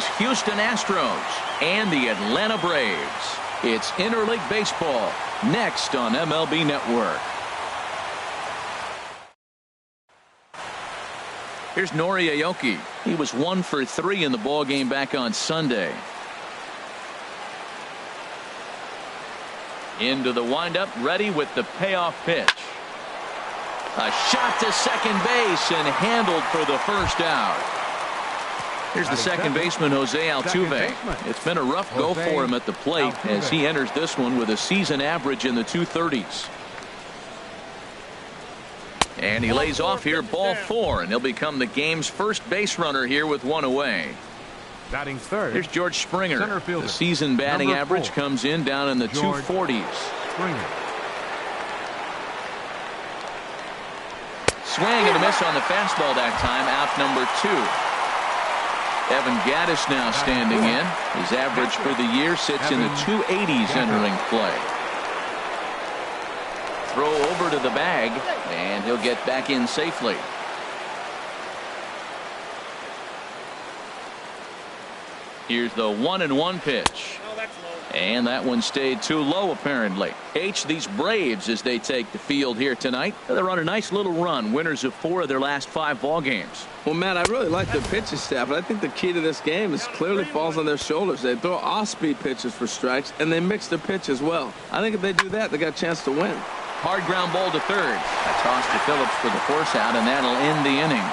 League's Houston Astros and the Atlanta Braves. It's interleague baseball next on MLB Network. Here's Nori Aoki. He was 1 for 3 in the ballgame back on Sunday. Into the windup, ready with the payoff pitch. A shot to second base and handled for the first out. Here's the second baseman, Jose Altuve. It's been a rough go for him at the plate as he enters this one with a season average in the 230s. And he lays off here, ball 4, and he'll become the game's first base runner here with 1 away. Batting third. Here's George Springer. The season batting average comes in down in the 240s. Springer. Swing and a miss on the fastball that time. Out number 2. Evan Gattis now standing in. His average for the year sits in the 280s entering play. Throw over to the bag, and he'll get back in safely. Here's the 1-1 pitch. And that one stayed too low, apparently. These Braves, as they take the field here tonight, they're on a nice little run. Winners of 4 of their last 5 ball games. Well, Matt, I really like the pitching staff, but I think the key to this game is clearly falls on their shoulders. They throw off-speed pitches for strikes, and they mix their pitch as well. I think if they do that, they got a chance to win. Hard ground ball to third. A toss to Phillips for the force out, and that'll end the inning.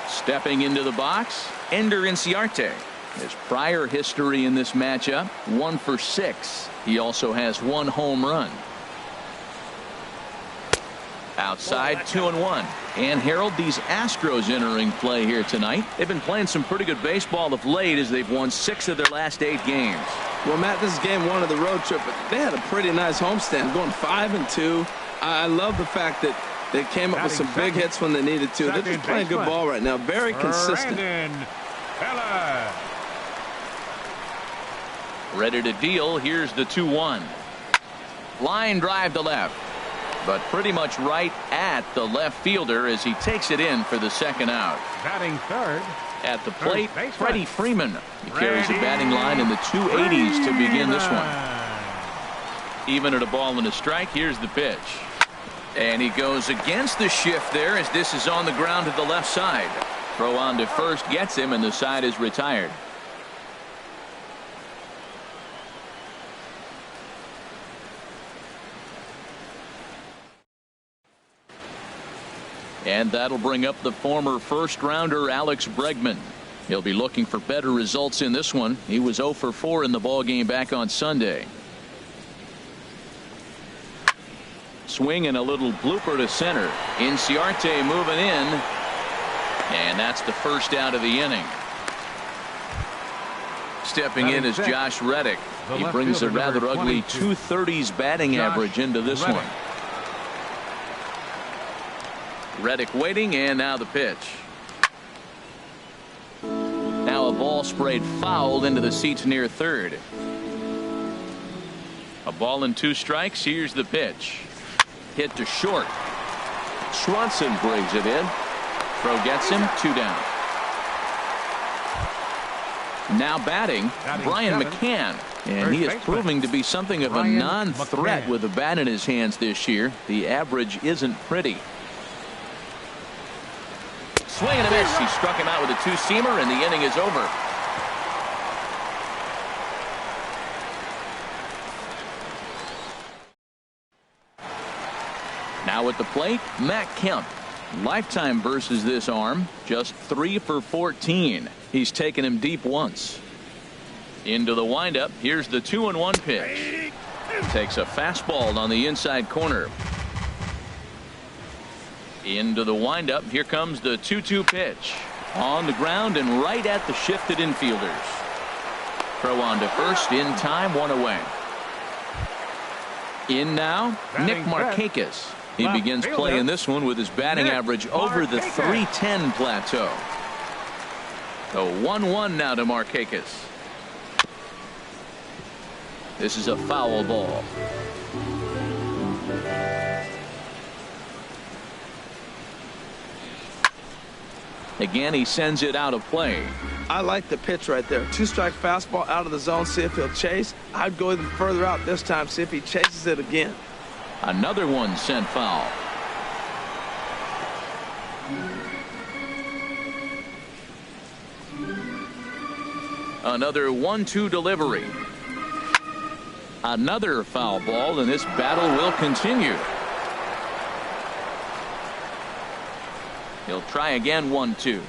Stepping into the box, Ender Inciarte. His prior history in this matchup, 1 for 6. He also has 1 home run. Outside, 2-1. And Harold, these Astros entering play here tonight. They've been playing some pretty good baseball of late as they've won 6 of their last 8 games. Well, Matt, this is game 1 of the road trip, but they had a pretty nice homestand, going 5-2. I love the fact that they came up with some big hits when they needed to. They're just playing good ball right now. Very consistent. Ready to deal. Here's the 2-1. Line drive to left, but pretty much right at the left fielder as he takes it in for the second out. Batting third. At the plate, Freddie Freeman. He carries a batting line in the 280s to begin this one. Even at a ball and a strike, here's the pitch. And he goes against the shift there as this is on the ground to the left side. Throw on to first gets him, and the side is retired. And that'll bring up the former first-rounder Alex Bregman. He'll be looking for better results in this one. He was 0 for 4 in the ballgame back on Sunday. Swing and a little blooper to center. Inciarte moving in. And that's the first out of the inning. Stepping in is Josh Reddick. He brings a rather ugly 230s batting average into this one. Reddick waiting, and now the pitch. Now a ball sprayed fouled into the seats near third. A ball and 2 strikes. Here's the pitch. Hit to short. Swanson brings it in. Throw gets him. 2 down. Now batting, Brian McCann. And he is proving to be something of a non-threat with a bat in his hands this year. The average isn't pretty. Swing and a miss. He struck him out with a 2-seamer, and the inning is over. Now at the plate, Matt Kemp. Lifetime versus this arm, just 3 for 14. He's taken him deep once. Into the windup. Here's the 2-1 pitch. Takes a fastball on the inside corner. Into the windup. Here comes the 2-2 pitch. On the ground and right at the shifted infielders. Throw on to first in time, 1 away. In now, Nick Markakis. He begins playing this one with his batting average over the 310 plateau. So 1-1 now to Markakis. This is a foul ball. Again, he sends it out of play. I like the pitch right there. 2-strike fastball out of the zone, see if he'll chase. I'd go even further out this time, see if he chases it again. Another one sent foul. Another 1-2 delivery. Another foul ball, and this battle will continue. He'll try again, 1-2.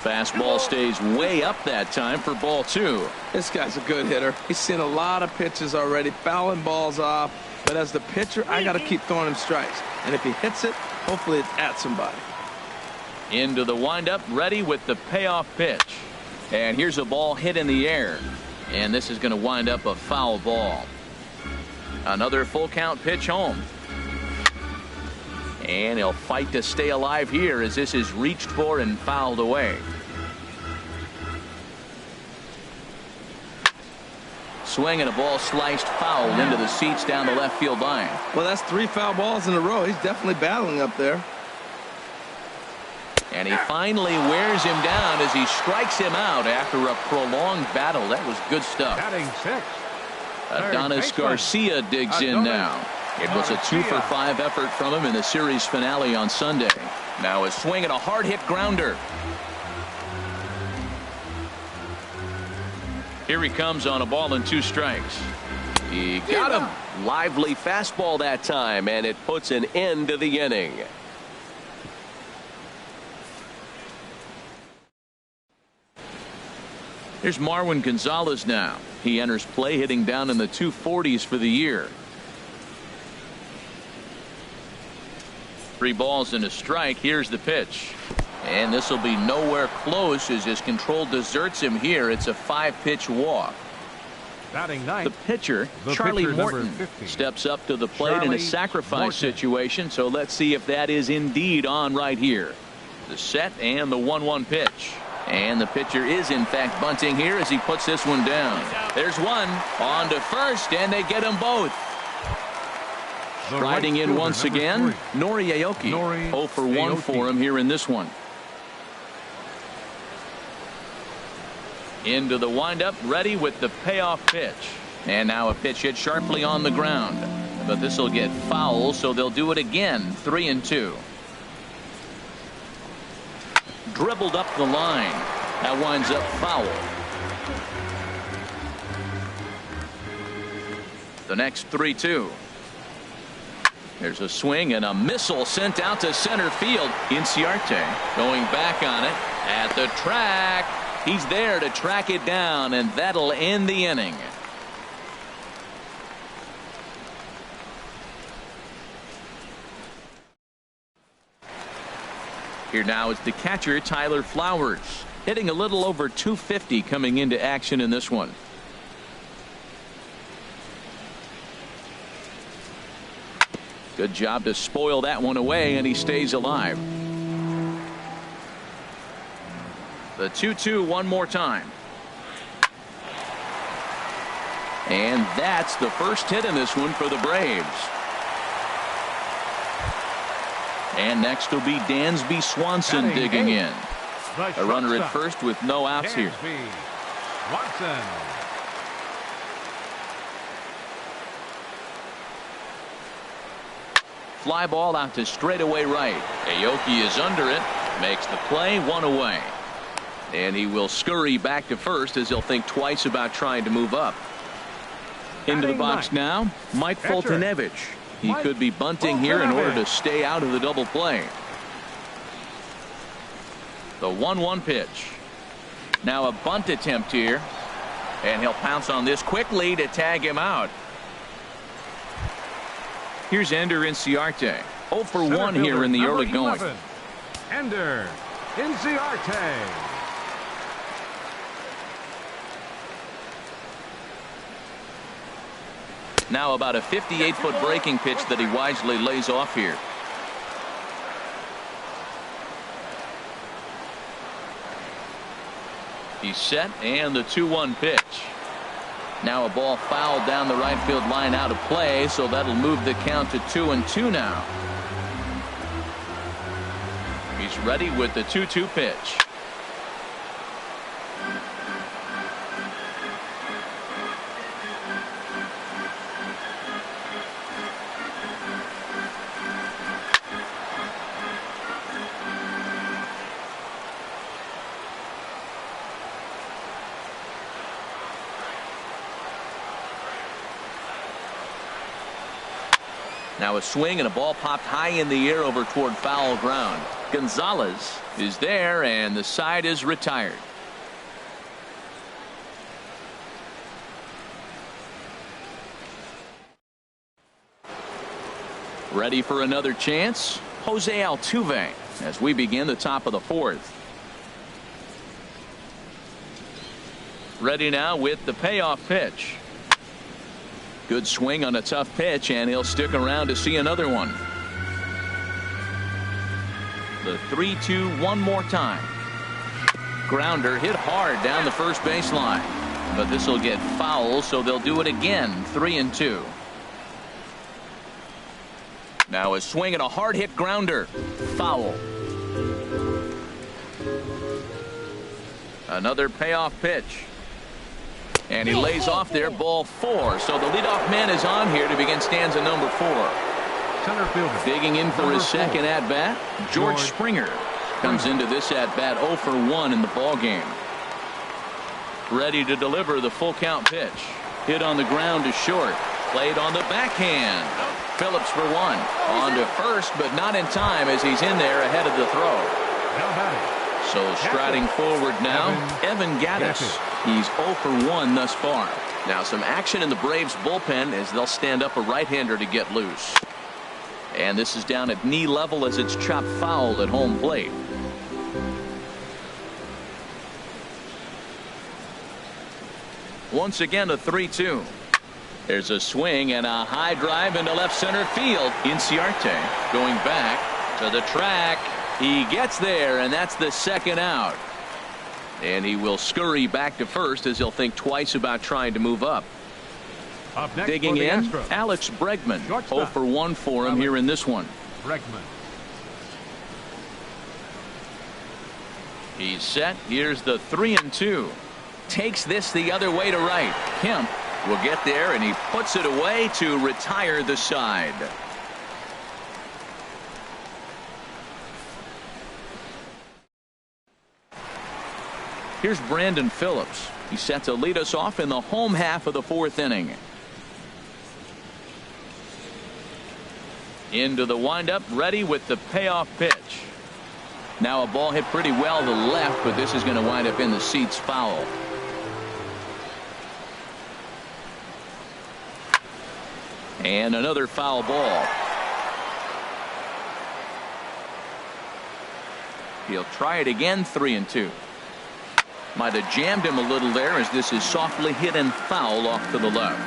Fastball stays way up that time for ball 2. This guy's a good hitter. He's seen a lot of pitches already, fouling balls off. But as the pitcher, I got to keep throwing him strikes. And if he hits it, hopefully it's at somebody. Into the windup, ready with the payoff pitch. And here's a ball hit in the air. And this is going to wind up a foul ball. Another full count pitch home. And he'll fight to stay alive here as this is reached for and fouled away. Swing and a ball sliced foul into the seats down the left field line. Well, that's 3 foul balls in a row. He's definitely battling up there. And he finally wears him down as he strikes him out after a prolonged battle. That was good stuff. Batting 6. Adonis Garcia digs in now. It was a 2-for-5 effort from him in the series finale on Sunday. Now a swing and a hard-hit grounder. Here he comes on a ball and 2 strikes. He got him. Lively fastball that time, and it puts an end to the inning. Here's Marwin Gonzalez now. He enters play hitting down in the 240s for the year. 3 balls and a strike. Here's the pitch. And this will be nowhere close as his control deserts him here. It's a 5-pitch walk. Batting 9. The pitcher, Charlie Morton, steps up to the plate in a sacrifice situation. So let's see if that is indeed on right here. The set and the 1-1 pitch. And the pitcher is in fact bunting here as he puts this one down. There's one on to first, and they get them both. Striding in once again, Nori Aoki. 0 for 1 for him here in this one. Into the windup, ready with the payoff pitch. And now a pitch hit sharply on the ground. But this will get foul, so they'll do it again. 3-2. Dribbled up the line. That winds up foul. The next 3-2. There's a swing and a missile sent out to center field. Inciarte going back on it at the track. He's there to track it down, and that'll end the inning. Here now is the catcher, Tyler Flowers, hitting a little over 250 coming into action in this one. Good job to spoil that one away, and he stays alive. The 2-2 one more time. And that's the first hit in this one for the Braves. And next will be Dansby Swanson digging in. A runner at first with no outs here. Swanson. Fly ball out to straightaway right. Aoki is under it. Makes the play, 1 away. And he will scurry back to first as he'll think twice about trying to move up. Into the box now, Mike Foltynewicz. He could be bunting here in order to stay out of the double play. The 1-1 pitch. Now a bunt attempt here. And he'll pounce on this quickly to tag him out. Here's Ender Inciarte. 0 for 1 here in the early going. Ender Inciarte. Now about a 58-foot breaking pitch that he wisely lays off here. He's set, and the 2-1 pitch. Now a ball fouled down the right field line out of play, so that'll move the count to 2-2 now. He's Phillips ready with the 2-2 pitch. Now a swing and a ball popped high in the air over toward foul ground. Gonzalez is there and the side is retired. Ready for another chance? Jose Altuve as we begin the top of the fourth. Ready now with the payoff pitch. Good swing on a tough pitch, and he'll stick around to see another one. The 3-2 one more time. Grounder hit hard down the first baseline, but this will get foul, so they'll do it again. 3-2. Now a swing and a hard hit grounder. Foul. Another payoff pitch. And he lays off there, ball 4. So the leadoff man is on here to begin stanza number 4. Center fielder. Digging in for his second at-bat, George Springer comes into this at-bat 0 for 1 in the ballgame. Ready to deliver the full count pitch. Hit on the ground to short. Played on the backhand. Phillips for 1. On to first, but not in time as he's in there ahead of the throw. Now batting. So striding forward now, Evan Gattis. He's 0 for 1 thus far. Now some action in the Braves bullpen as they'll stand up a right-hander to get loose. And this is down at knee level as it's chopped foul at home plate. Once again a 3-2. There's a swing and a high drive into left center field. Inciarte going back to the track. He gets there, and that's the second out. And he will scurry back to first as he'll think twice about trying to move up. Up next digging in, Astros. Alex Bregman. Shortstop. 0 for 1 for him here in this one. Bregman. He's set. Here's the 3-2. Takes this the other way to right. Kemp will get there, and he puts it away to retire the side. Here's Brandon Phillips. He's set to lead us off in the home half of the 4th inning. Into the windup, ready with the payoff pitch. Now a ball hit pretty well to left, but this is going to wind up in the seats foul. And another foul ball. He'll try it again. 3-2. Might have jammed him a little there as this is softly hit and foul off to the left.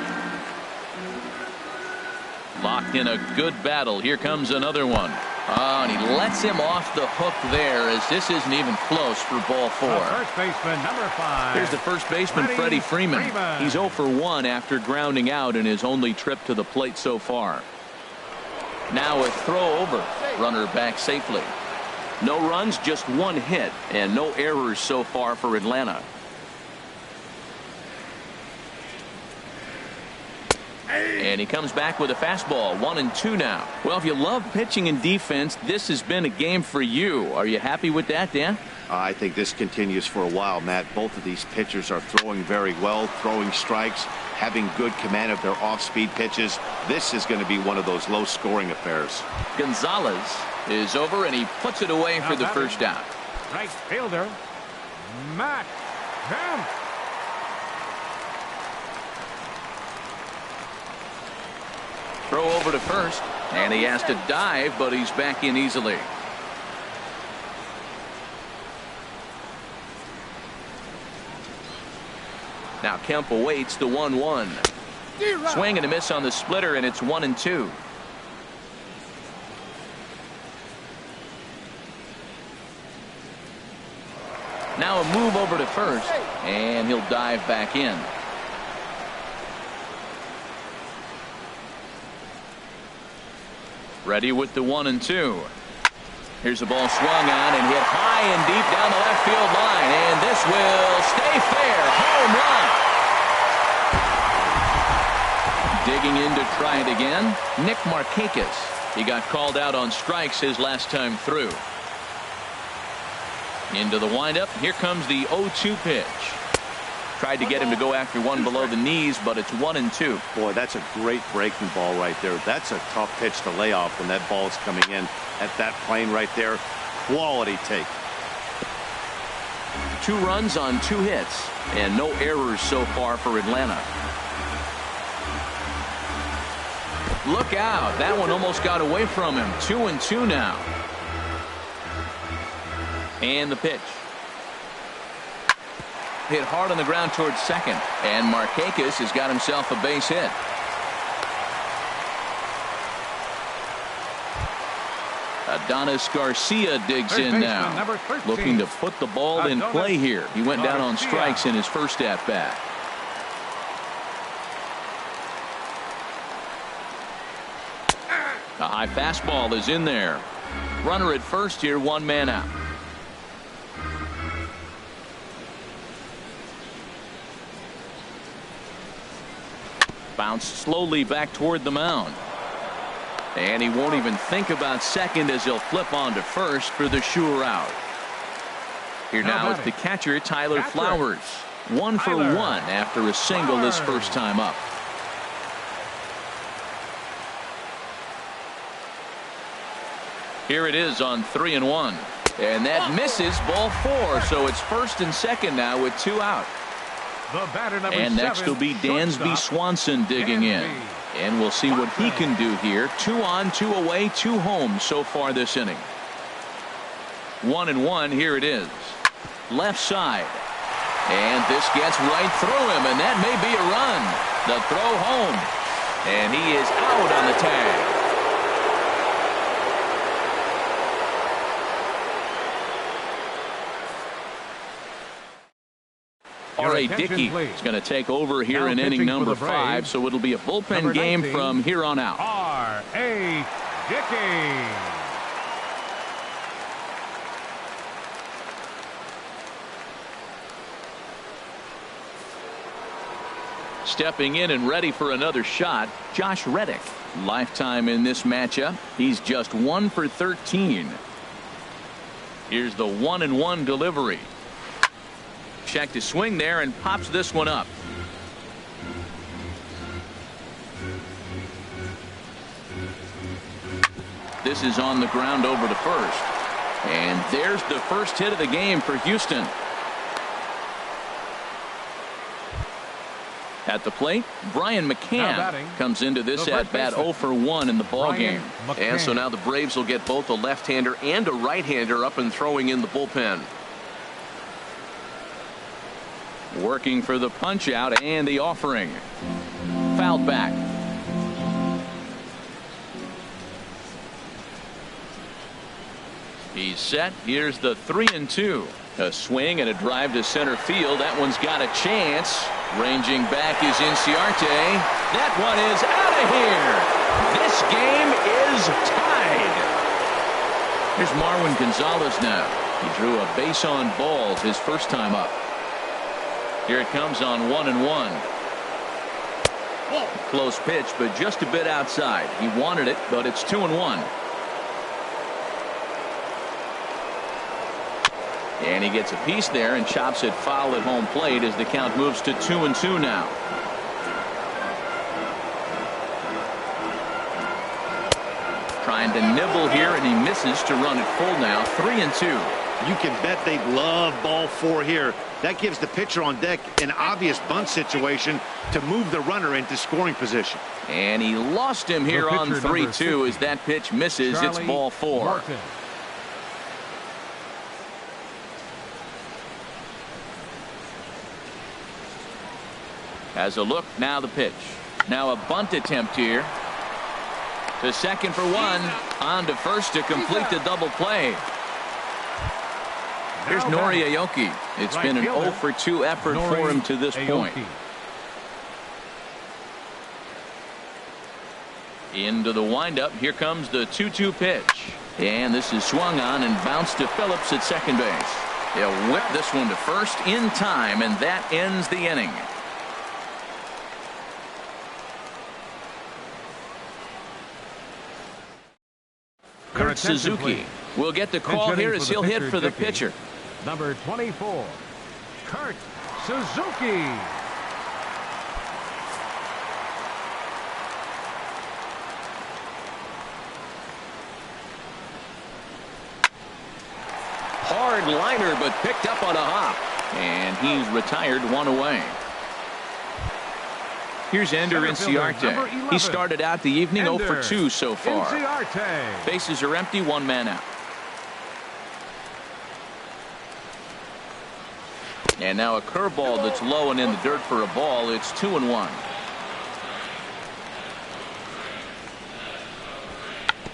Locked in a good battle. Here comes another one. Oh, and he lets him off the hook there as this isn't even close for ball 4. First baseman number 5. Here's the first baseman, Freddie Freeman. He's 0 for 1 after grounding out in his only trip to the plate so far. Now a throw over. Runner back safely. No runs, just 1 hit, and no errors so far for Atlanta. And he comes back with a fastball. 1-2 now. Well, if you love pitching and defense, this has been a game for you. Are you happy with that, Dan? I think this continues for a while, Matt. Both of these pitchers are throwing very well, throwing strikes, having good command of their off-speed pitches. This is going to be one of those low-scoring affairs. Gonzalez is over, and he puts it away for the first out. Right fielder, Matt Kemp. Throw over to first, and he has to dive, but he's back in easily. Now Kemp awaits the 1-1. Swing and a miss on the splitter, and it's 1-2. Now a move over to first, and he'll dive back in. Ready with the 1-2. Here's a ball swung on and hit high and deep down the left field line. And this will stay fair. Home run. Digging in to try it again, Nick Markakis. He got called out on strikes his last time through. Into the windup. Here comes the 0-2 pitch. Tried to get him to go after one below the knees, but it's 1-2. Boy, that's a great breaking ball right there. That's a tough pitch to lay off when that ball is coming in at that plane right there. Quality take. 2 runs on 2 hits and no errors so far for Atlanta. Look out. That one almost got away from him. 2-2 now. And the pitch. Hit hard on the ground towards second. And Markakis has got himself a base hit. Adonis Garcia digs in now. Looking to put the ball in play here. He went down on strikes in his first at-bat. A high fastball is in there. Runner at first here, 1 man out. Bounced slowly back toward the mound. And he won't even think about second as he'll flip on to first for the sure out. Here now is the catcher, Tyler Flowers. 1 for 1 after a single his first time up. Here it is on 3-1. And that misses, ball 4. So it's first and second now with 2 out. And next will be Dansby Swanson digging in. And we'll see what he can do here. 2 on, 2 away, 2 home so far this inning. 1-1. Here it is. Left side. And this gets right through him. And that may be a run. The throw home. And he is out on the tag. R.A. Dickey is going to take over here in inning number 5, so it'll be a bullpen game from here on out. R.A. Dickey. Stepping in and ready for another shot, Josh Reddick. Lifetime in this matchup. He's just 1 for 13. Here's the 1-1 delivery. Check to swing there and pops this one up. This is on the ground over to first. And there's the first hit of the game for Houston. At the plate, Brian McCann comes into this at-bat 0 for 1 in the ball game. And so now the Braves will get both a left-hander and a right-hander up and throwing in the bullpen. Working for the punch out and the offering. Fouled back. He's set. Here's the 3-2. A swing and a drive to center field. That one's got a chance. Ranging back is Inciarte. That one is out of here. This game is tied. Here's Marwin Gonzalez now. He drew a base on balls his first time up. Here it comes on 1-1. Close pitch, but just a bit outside. He wanted it, but it's 2-1. And he gets a piece there and chops it foul at home plate as the count moves to 2-2 now. Trying to nibble here, and he misses to run it full now. 3-2. You can bet they love ball 4 here. That gives the pitcher on deck an obvious bunt situation to move the runner into scoring position. And he lost him here on 3-2 as that pitch misses. It's ball 4. Martin. As a look, now the pitch. Now a bunt attempt here. To second for 1. On to first to complete the double play. Here's Nori Aoki. It's been an 0 for 2 effort for him to this point. Into the windup. Here comes the 2-2 pitch. And this is swung on and bounced to Phillips at second base. He'll whip this one to first in time, and that ends the inning. Kurt Suzuki will get the call here as he'll hit for the pitcher. Number 24, Kurt Suzuki. Hard liner, but picked up on a hop. And he's retired, one away. Here's Ender Inciarte. He started out the evening 0 for 2 so far. Bases are empty, one man out. And now a curveball that's low and in the dirt for a ball. It's 2-1.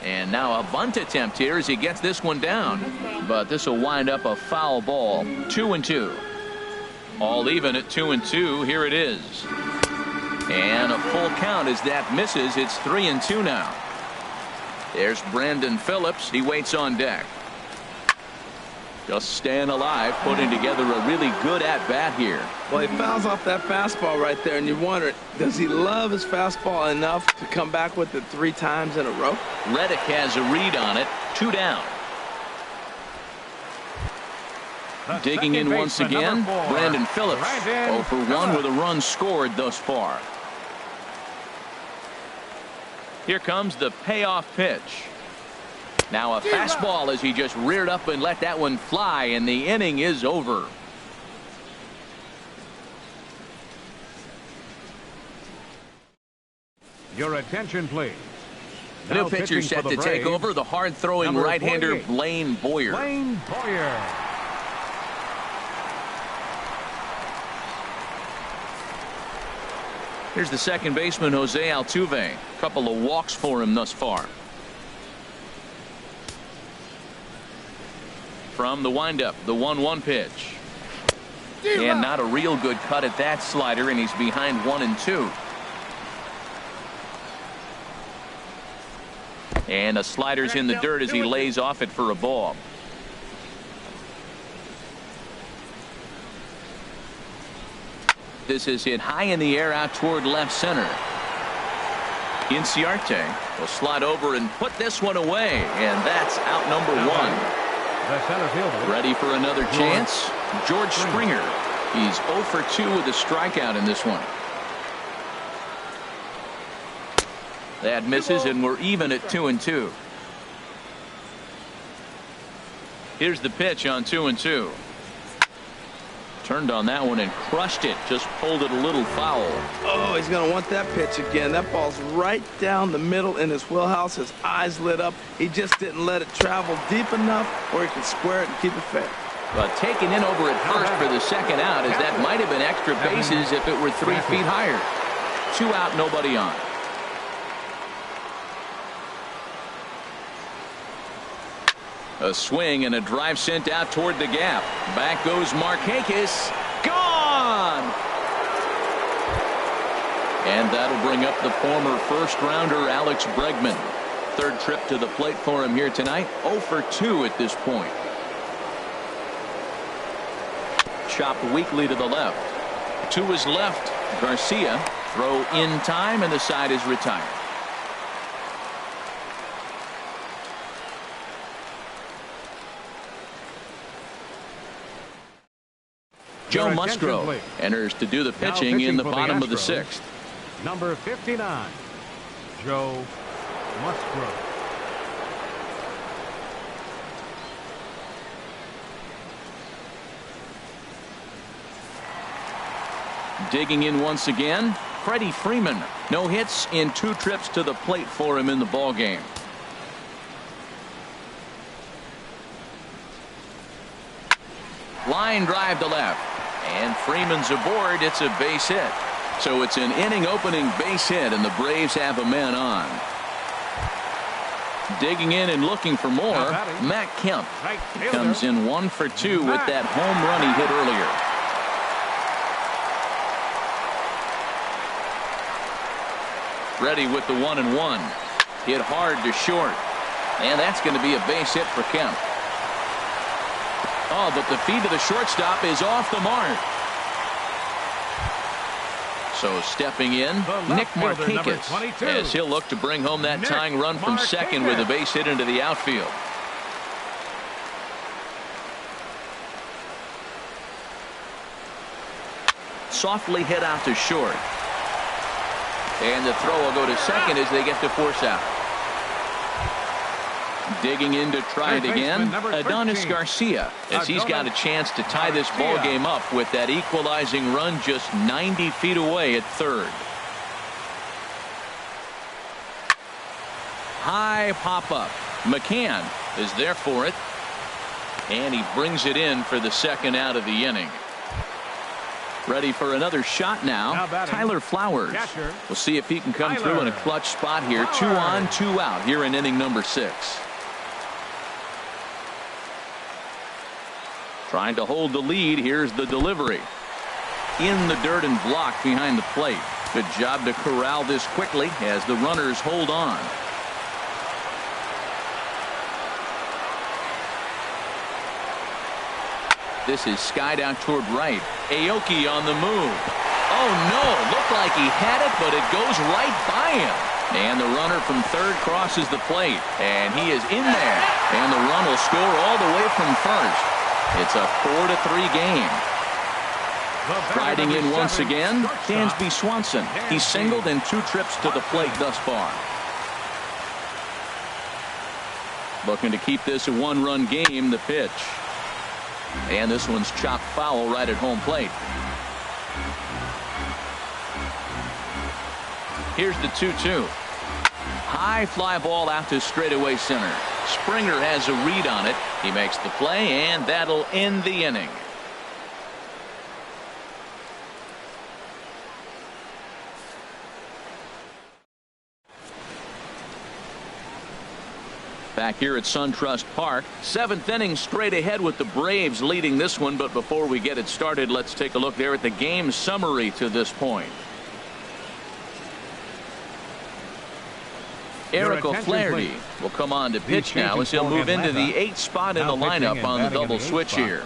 And now a bunt attempt here as he gets this one down. But this will wind up a foul ball. 2-2. All even at 2-2. Here it is. And a full count as that misses. It's 3-2 now. There's Brandon Phillips. He waits on deck. Just staying alive, putting together a really good at-bat here. Well, he fouls off that fastball right there, and you wonder, does he love his fastball enough to come back with it 3 times in a row? Reddick has a read on it. 2 down. Digging in once again, Brandon Phillips. 0 for 1 with a run scored thus far. Here comes the payoff pitch. Now a fastball as he just reared up and let that one fly, and the inning is over. Your attention, please. New pitcher set to take over, the hard-throwing right-hander Blaine Boyer. Blaine Boyer. Here's the second baseman, Jose Altuve. Couple of walks for him thus far. From the windup, the 1-1 pitch. And not a real good cut at that slider, and he's behind 1-2. And the slider's in the dirt as he lays off it for a ball. This is hit high in the air out toward left center. Inciarte will slide over and put this one away, and that's out number 1. The center fielder. Ready for another chance? George Springer. He's 0 for 2 with a strikeout in this one. That misses, and we're even at 2-2. Here's the pitch on 2-2. Turned on that one and crushed it. Just pulled it a little foul. Oh, he's going to want that pitch again. That ball's right down the middle in his wheelhouse. His eyes lit up. He just didn't let it travel deep enough where he could square it and keep it fair. But taken in over at first for the second out, as that might have been extra bases if it were 3 feet higher. 2 out, nobody on. A swing and a drive sent out toward the gap. Back goes Markakis. Gone! And that'll bring up the former first-rounder Alex Bregman. Third trip to the plate for him here tonight. 0 for 2 at this point. Chopped weakly to the left. To his left, Garcia. Throw in time, and the side is retired. Joe Musgrove enters to do the pitching in the bottom of the 6th. Number 59, Joe Musgrove. Digging in once again, Freddie Freeman. No hits in 2 trips to the plate for him in the ballgame. Line drive to left. And Freeman's aboard. It's a base hit. So it's an inning-opening base hit, and the Braves have a man on. Digging in and looking for more, Matt Kemp comes in 1 for 2 with that home run he hit earlier. Ready with the 1-1. Hit hard to short. And that's going to be a base hit for Kemp. Oh, but the feed to the shortstop is off the mark. So stepping in, Nick Markakis, as he'll look to bring home that tying run from second with a base hit into the outfield. Softly hit out to short. And the throw will go to second as they get the force out. Digging in to try it again, Adonis Garcia, as he's got a chance to tie this ball game up with that equalizing run just 90 feet away at third. High pop-up. McCann is there for it. And he brings it in for the second out of the inning. Ready for another shot now, Tyler Flowers. We'll see if he can come through in a clutch spot here. 2 on, 2 out here in inning number 6. Trying to hold the lead. Here's the delivery. In the dirt and blocked behind the plate. Good job to corral this quickly as the runners hold on. This is skied out toward right. Aoki on the move. Oh no, looked like he had it, but it goes right by him. And the runner from third crosses the plate. And he is in there. And the run will score all the way from first. It's a 4-3 game. Riding in once again, Dansby Swanson. He's singled in 2 trips to the plate thus far. Looking to keep this a 1-run game, the pitch. And this one's chopped foul right at home plate. Here's the 2-2. High fly ball out to straightaway center. Springer has a read on it. He makes the play, and that'll end the inning. Back here at SunTrust Park, 7th inning straight ahead with the Braves leading this one. But before we get it started, let's take a look there at the game summary to this point. Eric O'Flaherty will come on to pitch now as he'll move into the 8th spot in the lineup on the double switch here.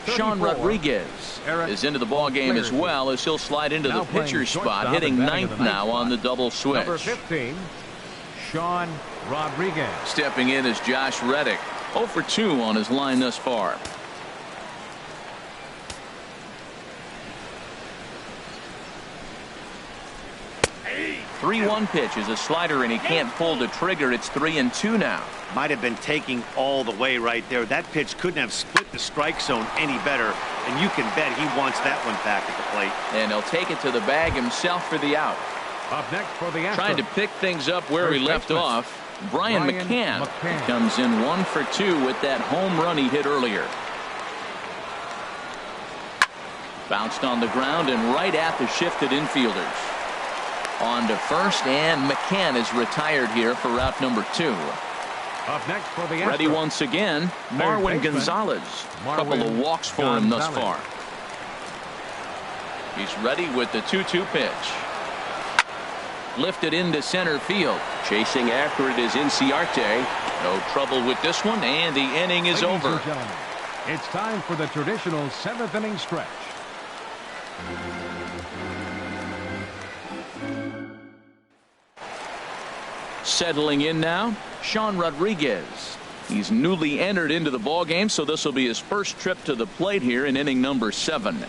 Sean Rodriguez is into the ball game as well as he'll slide into the pitcher's spot, hitting 9th now on the double switch. Number 15, Sean Rodriguez. Stepping in is Josh Reddick, 0 for 2 on his line thus far. The 3-1 pitch is a slider, and he can't pull the trigger. It's 3-2 now. Might have been taking all the way right there. That pitch couldn't have split the strike zone any better, and you can bet he wants that one back at the plate. And he'll take it to the bag himself for the out. Up next for the Astros. Trying to pick things up where he left off. Brian McCann comes in 1 for 2 with that home run he hit earlier. Bounced on the ground and right at the shifted infielders. On to first, and McCann is retired here for route number 2. Up next for the Astros. Ready once again, Marwin Gonzalez. Couple of walks for him thus far. He's ready with the 2-2 pitch. Lifted into center field. Chasing after it is Inciarte. No trouble with this one, and the inning is over. It's time for the traditional 7th inning stretch. Settling in now, Sean Rodriguez. He's newly entered into the ball game, so this will be his first trip to the plate here in inning number 7.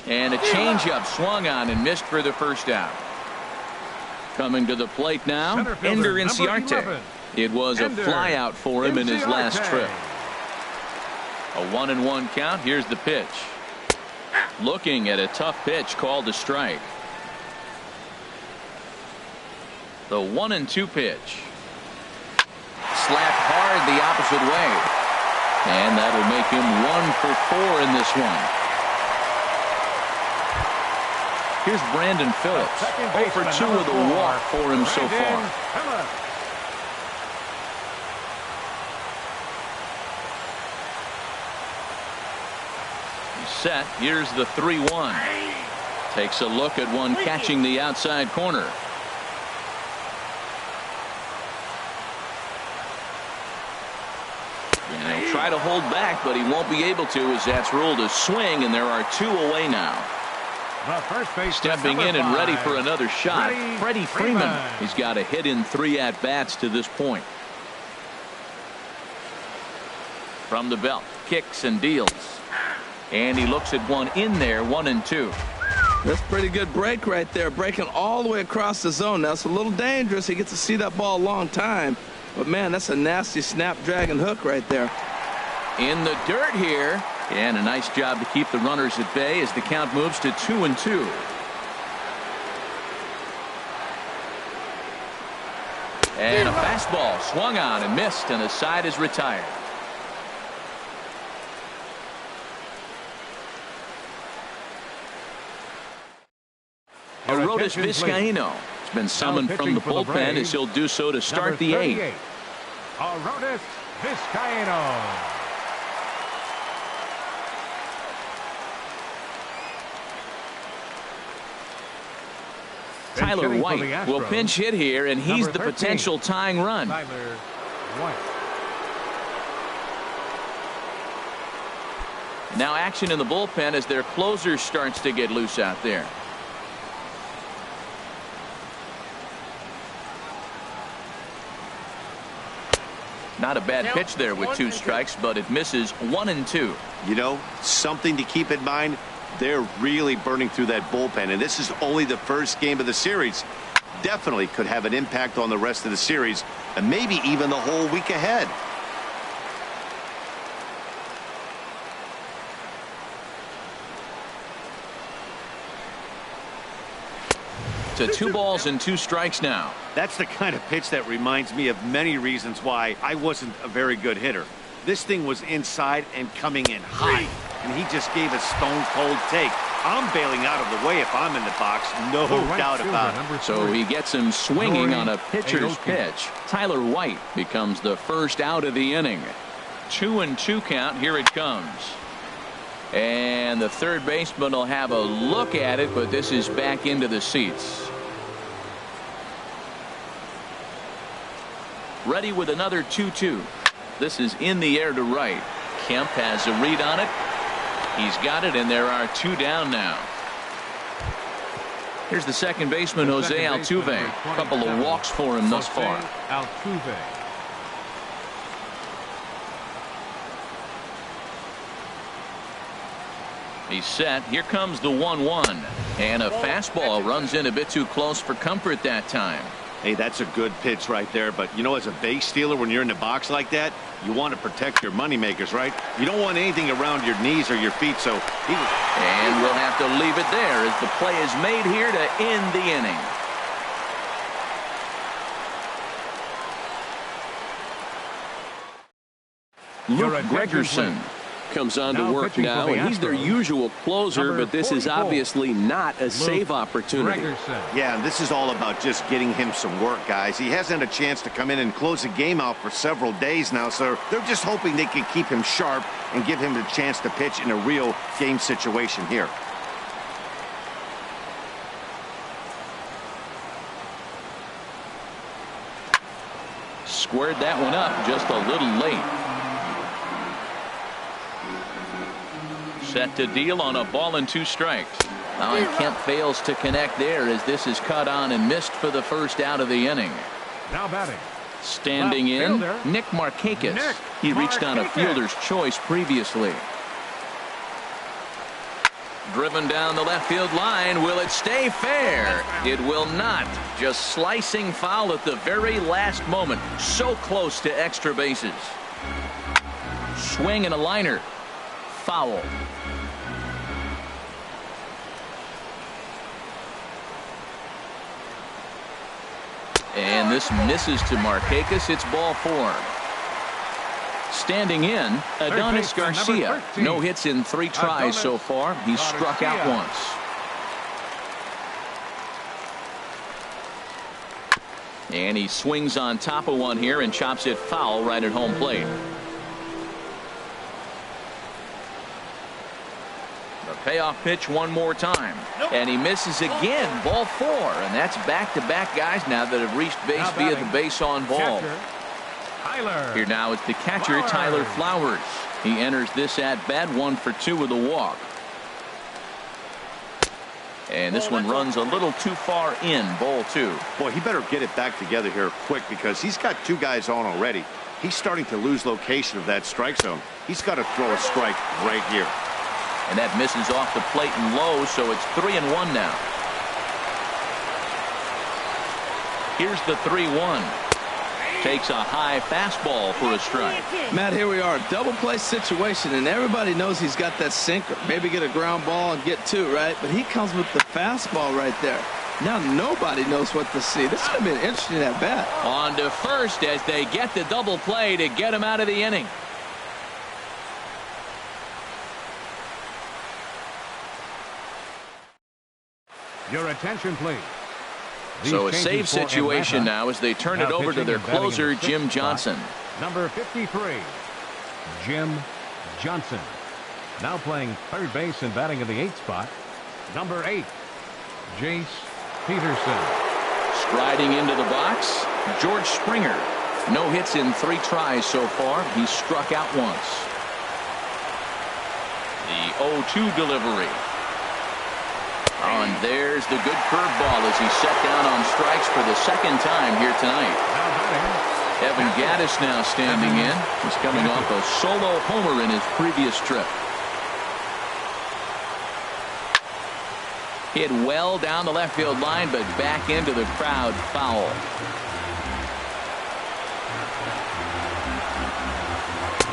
And a changeup swung on and missed for the first out. Coming to the plate now, Ender Inciarte. It was a fly out for him in his last trip. A 1-1 count. Here's the pitch. Looking at a tough pitch called a strike. The 1-2 pitch. Slapped hard the opposite way. And that'll make him 1 for 4 in this one. Here's Brandon Phillips. 0 for 2 with a walk for him so far. He's set. Here's the 3-1. Takes a look at one catching the outside corner. And he'll try to hold back, but he won't be able to, as that's ruled a swing, and there are 2 away now. The first base stepping in and ready for another shot, Freddie Freeman. He's got a hit in 3 at-bats to this point. From the belt, kicks and deals. And he looks at one in there, 1-2. That's pretty good break right there, breaking all the way across the zone. Now, it's a little dangerous. He gets to see that ball a long time. But, man, that's a nasty snapdragon hook right there. In the dirt here. And a nice job to keep the runners at bay as the count moves to 2-2. And a fastball swung on and missed, and the side is retired. Aroldis Vizcaino has been summoned from the bullpen as he'll do so to start the 8th. Aroldis Vizcaino. Tyler White will pinch hit here, and he's the potential tying run. Tyler White. Now action in the bullpen as their closer starts to get loose out there. Not a bad pitch there with 2 strikes, but it misses 1-2. You know, something to keep in mind. They're really burning through that bullpen, and this is only the first game of the series. Definitely could have an impact on the rest of the series, and maybe even the whole week ahead. To 2 balls and 2 strikes now. That's the kind of pitch that reminds me of many reasons why I wasn't a very good hitter. This thing was inside and coming in high, and he just gave a stone-cold take. I'm bailing out of the way if I'm in the box, no doubt about it. So he gets him swinging on a pitcher's pitch. Tyler White becomes the first out of the inning. 2-2 count. Here it comes. And the third baseman will have a look at it, but this is back into the seats. Ready with another 2-2. This is in the air to right. Kemp has a read on it. He's got it, and there are 2 down now. Here's the second baseman, Jose Altuve. A couple of walks for him thus far. Altuve. He's set. Here comes the 1-1. And a fastball runs in a bit too close for comfort that time. Hey, that's a good pitch right there, but you know, as a base stealer, when you're in the box like that, you want to protect your moneymakers, right? You don't want anything around your knees or your feet, so and we'll have to leave it there as the play is made here to end the inning. Luke Gregerson comes on to work now, and he's their usual closer, but this is obviously not a save opportunity. Yeah, and this is all about just getting him some work, guys. He hasn't had a chance to come in and close the game out for several days now, so they're just hoping they can keep him sharp and give him the chance to pitch in a real game situation here. Squared that one up just a little late. Set to deal on a ball and 2 strikes. Now Kemp fails to connect there as this is cut on and missed for the first out of the inning. Now batting. Standing in, Nick Markakis. He reached on a fielder's choice previously. Driven down the left field line. Will it stay fair? It will not. Just slicing foul at the very last moment. So close to extra bases. Swing and a liner. Foul. And this misses to Markakis. It's ball 4. Standing in, Adonis Garcia. No hits in 3 tries so far. He's struck out once. And he swings on top of one here and chops it foul right at home plate. The payoff pitch one more time. And he misses again. Ball 4. And that's back-to-back guys now that have reached base via the base on ball. Here now is the catcher, Tyler Flowers. He enters this at bat 1 for 2 with a walk. And this one runs a little too far in, ball 2. Boy, he better get it back together here quick because he's got 2 guys on already. He's starting to lose location of that strike zone. He's got to throw a strike right here. And that misses off the plate and low, so it's 3-1 now. Here's the 3-1. Takes a high fastball for a strike. Matt, here we are, double play situation, and everybody knows he's got that sinker. Maybe get a ground ball and get 2, right? But he comes with the fastball right there. Now nobody knows what to see. This is going to be an interesting at bat. On to first as they get the double play to get him out of the inning. Your attention, please. So a save situation now as they turn it over to their closer, Jim Johnson. Number 53, Jim Johnson. Now playing third base and batting in the 8th spot. Number 8, Jace Peterson. Striding into the box, George Springer. No hits in 3 tries so far. He struck out once. The 0-2 delivery. Oh, and there's the good curveball as he's set down on strikes for the 2nd time here tonight. Evan Gattis now standing in. He's coming off a solo homer in his previous trip. Hit well down the left field line, but back into the crowd, foul.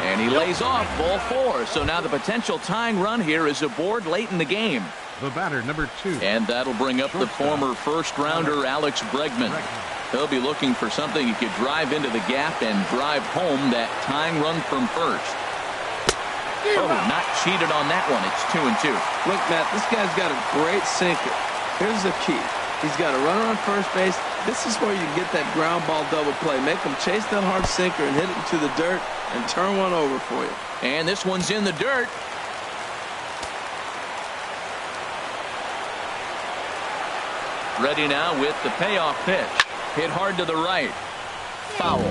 And he lays off ball 4. So now the potential tying run here is aboard late in the game. The batter, number 2. And that'll bring up the former first-rounder Alex Bregman. He'll be looking for something he could drive into the gap and drive home that tying run from first. Oh, not cheated on that one. It's 2-2. Look, Matt, this guy's got a great sinker. Here's the key. He's got a runner on first base. This is where you get that ground ball double play. Make him chase that hard sinker and hit it to the dirt and turn one over for you. And this one's in the dirt. Ready now with the payoff pitch. Hit hard to the right. Foul.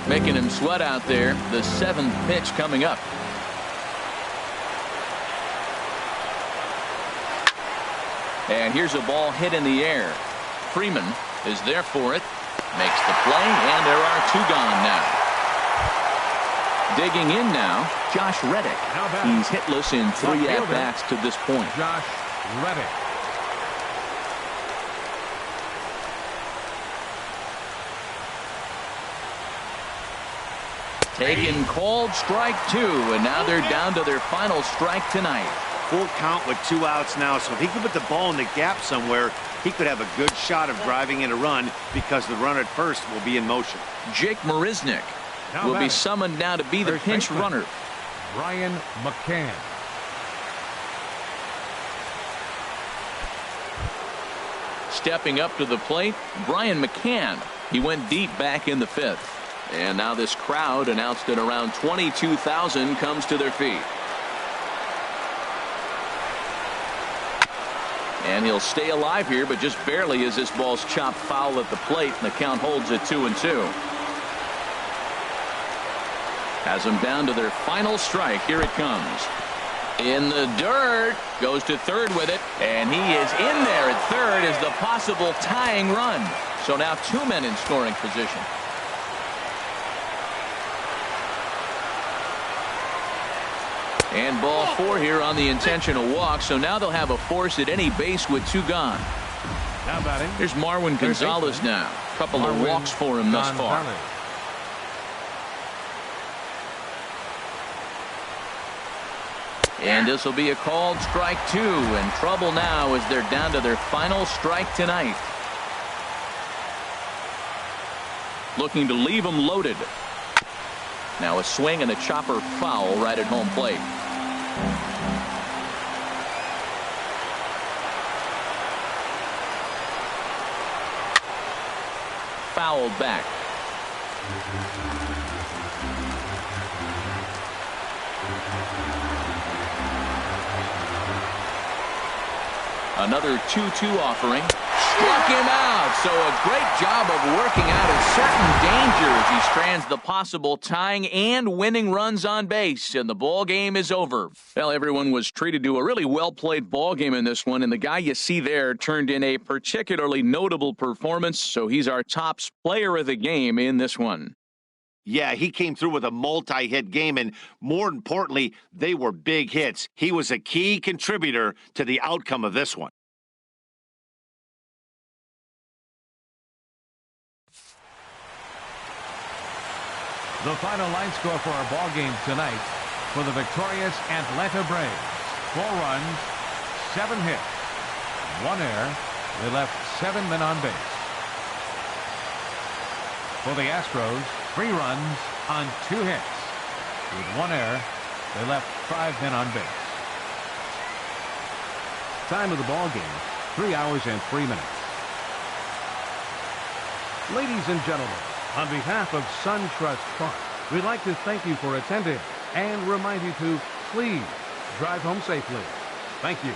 Making him sweat out there. The 7th pitch coming up. And here's a ball hit in the air. Freeman is there for it. Makes the play, and there are 2 gone now. Digging in now, Josh Reddick. He's hitless in 3 at-bats to this point. Josh Reddick. Taken called, strike 2, and now they're down to their final strike tonight. Full count with 2 outs now, so if he could put the ball in the gap somewhere, he could have a good shot of driving in a run because the runner at first will be in motion. Jake Marisnick will be summoned now to be the pinch runner. Brian McCann. Stepping up to the plate, Brian McCann. He went deep back in the 5th. And now this crowd, announced at around 22,000, comes to their feet. And he'll stay alive here, but just barely as this ball's chopped foul at the plate, and the count holds at 2-2. Has them down to their final strike. Here it comes. In the dirt. Goes to third with it. And he is in there at third as the possible tying run. So now 2 men in scoring position. And ball 4 here on the intentional walk. So now they'll have a force at any base with 2 gone. Now batting. Here's Marwin Gonzalez now. A couple of walks for him thus far. And this will be a called strike 2. And trouble now as they're down to their final strike tonight. Looking to leave them loaded. Now a swing and a chopper foul right at home plate. Fouled back. Another 2-2 offering. struck him out. So a great job of working out of certain danger as he strands the possible tying and winning runs on base, and the ball game is over. Well, everyone was treated to a really well-played ball game in this one, and the guy you see there turned in a particularly notable performance, so he's our top player of the game in this one. Yeah, he came through with a multi-hit game, and more importantly, they were big hits. He was a key contributor to the outcome of this one. The final line score for our ball game tonight for the victorious Atlanta Braves. 4 runs, 7 hits, 1 error. They left 7 men on base. For the Astros, 3 runs on 2 hits. With 1 error, they left 5 men on base. Time of the ball game, 3 hours and 3 minutes. Ladies and gentlemen, on behalf of SunTrust Park, we'd like to thank you for attending and remind you to please drive home safely. Thank you.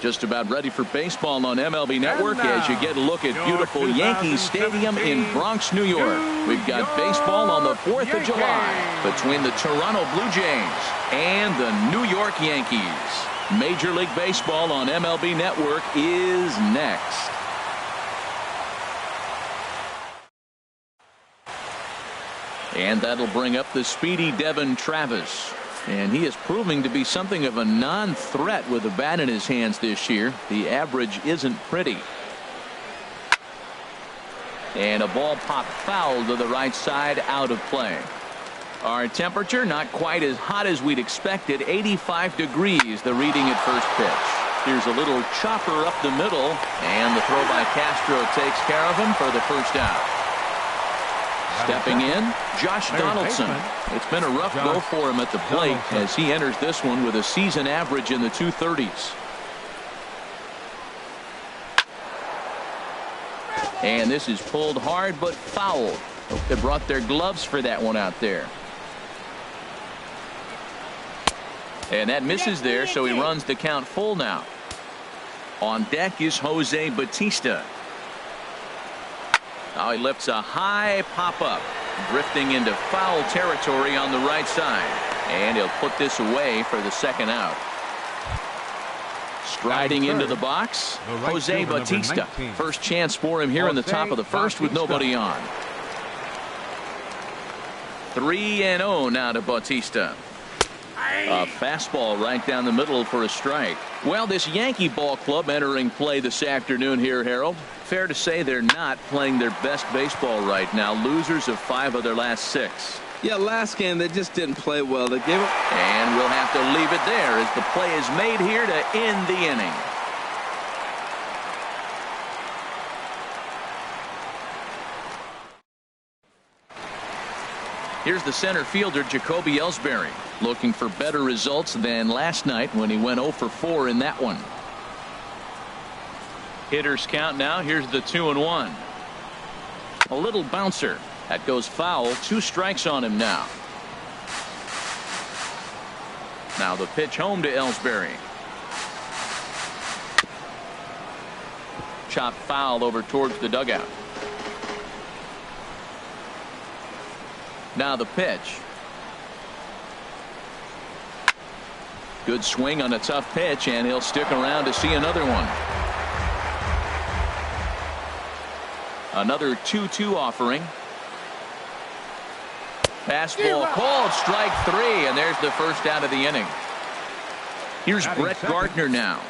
Just about ready for baseball on MLB Network as you get a look at beautiful Yankee Stadium in Bronx, New York. We've got baseball on the 4th of July between the Toronto Blue Jays and the New York Yankees. Major League Baseball on MLB Network is next. And that'll bring up the speedy Devin Travis. And he is proving to be something of a non-threat with the bat in his hands this year. The average isn't pretty. And a ball popped foul to the right side, out of play. Our temperature not quite as hot as we'd expected. 85 degrees, the reading at first pitch. Here's a little chopper up the middle, and the throw by Castro takes care of him for the first out. Stepping in, Josh Donaldson. It's been a rough go for him at the plate as he enters this one with a season average in the 230s. And this is pulled hard but fouled. Hope they brought their gloves for that one out there. And that misses there, so he runs the count full now. On deck is Jose Bautista. Now he lifts a high pop-up, drifting into foul territory on the right side. And he'll put this away for the second out. Striding into the box, Jose Bautista. First chance for him here in the top of the first with nobody on. 3-0 now to Bautista. A fastball right down the middle for a strike. Well, this Yankee ball club entering play this afternoon here, Harold. Fair to say they're not playing their best baseball right now. Losers of 5 of their last 6. Yeah, last game they just didn't play well. They gave up. And we'll have to leave it there as the play is made here to end the inning. Here's the center fielder, Jacoby Ellsbury, looking for better results than last night when he went 0 for 4 in that one. Hitters count now. Here's the 2-1. A little bouncer. That goes foul. 2 strikes on him now. Now the pitch home to Ellsbury. Chop foul over towards the dugout. Now the pitch. Good swing on a tough pitch, and he'll stick around to see another one. Another 2-2 offering. Fastball called, strike 3, and there's the first out of the inning. Here's Brett Gardner now.